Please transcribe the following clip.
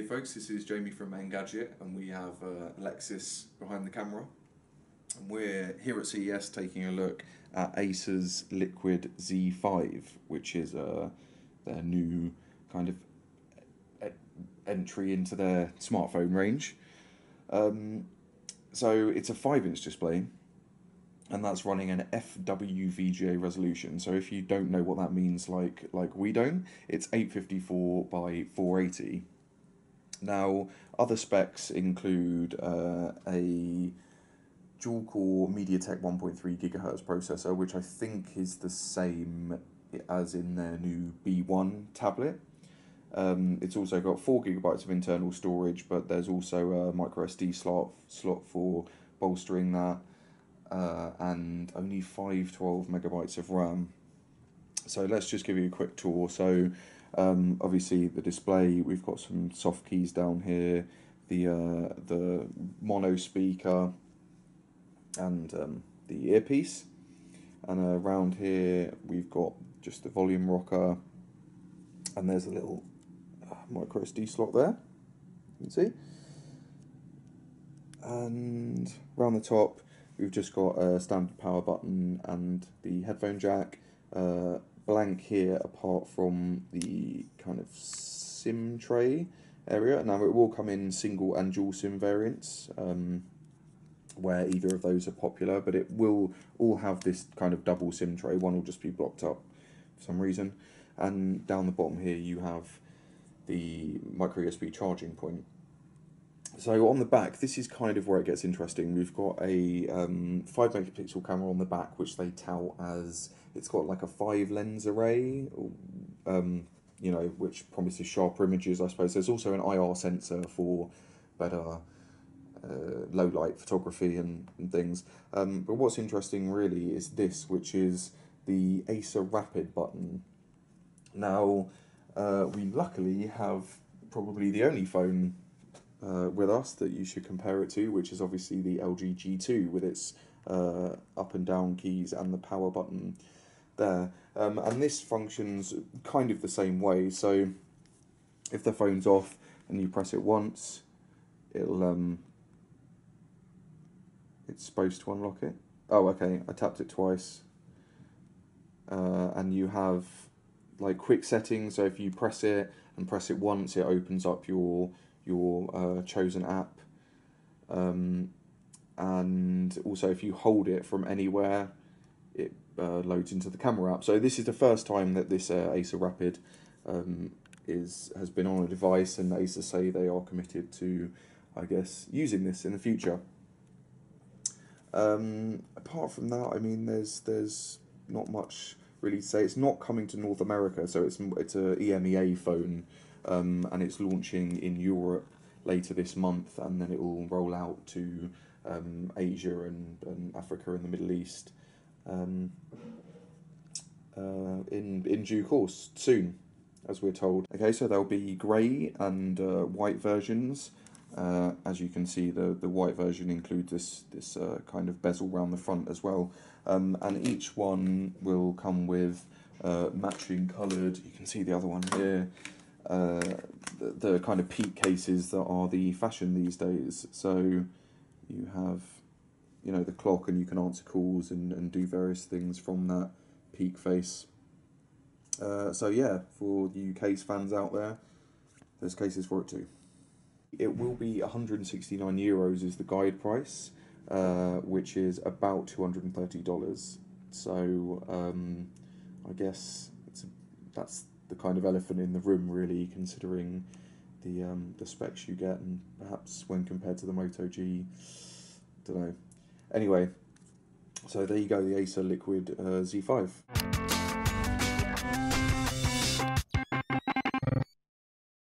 Hey folks, this is Jamie from Engadget, and we have Lexus behind the camera. And we're here at CES taking a look at Acer's Liquid Z5, which is their new kind of entry into their smartphone range. So it's a 5-inch display, and that's running an FWVGA resolution. So if you don't know what that means, like we don't, it's 854 by 480. Now, other specs include a dual-core Mediatek 1.3 GHz processor, which I think is the same as in their new B1 tablet. It's also got 4 GB of internal storage, but there's also a microSD slot for bolstering that, and only 512 MB of RAM. So let's just give you a quick tour. So obviously the display, we've got some soft keys down here, the mono speaker, and the earpiece, and around here we've got just the volume rocker, and there's a little micro SD slot there, you can see, and around the top we've just got a standard power button and the headphone jack. Blank here apart from the kind of SIM tray area. Now it will come in single and dual SIM variants, where either of those are popular, but it will all have this kind of double SIM tray. One will just be blocked up for some reason. And down the bottom here you have the micro USB charging point. So on the back, this is kind of where it gets interesting. We've got a 5 megapixel camera on the back, which they tout as it's got like a 5 lens array, you know, which promises sharper images, I suppose. There's also an IR sensor for better low light photography and things. But what's interesting really is this, which is the Acer Rapid button. Now, we luckily have probably the only phone with us that you should compare it to, which is obviously the LG G2 with its up and down keys and the power button there. And this functions kind of the same way. So if the phone's off and you press it once, it'll it's supposed to unlock it. Oh, okay, I tapped it twice. And you have like quick settings, so if you press it and press it once, it opens up your chosen app, and also if you hold it from anywhere, it loads into the camera app. So this is the first time that this Acer Rapid has been on a device, and Acer say they are committed to, I guess, using this in the future. Apart from that, I mean, there's not much really to say. It's not coming to North America, so it's a EMEA phone. And it's launching in Europe later this month, and then it will roll out to Asia and Africa and the Middle East in due course, soon, as we're told. Okay, so there'll be grey and white versions. As you can see, the white version includes this kind of bezel around the front as well, and each one will come with matching coloured, you can see the other one here, the kind of peak cases that are the fashion these days. So you have, you know, the clock, and you can answer calls and do various things from that peak face. So yeah, for the UK's fans out there, there's cases for it too. It will be €169 is the guide price, which is about $230. So I guess that's the kind of elephant in the room, really, considering the specs you get, and perhaps when compared to the Moto G, don't know. Anyway, so there you go, the Acer Liquid Z5.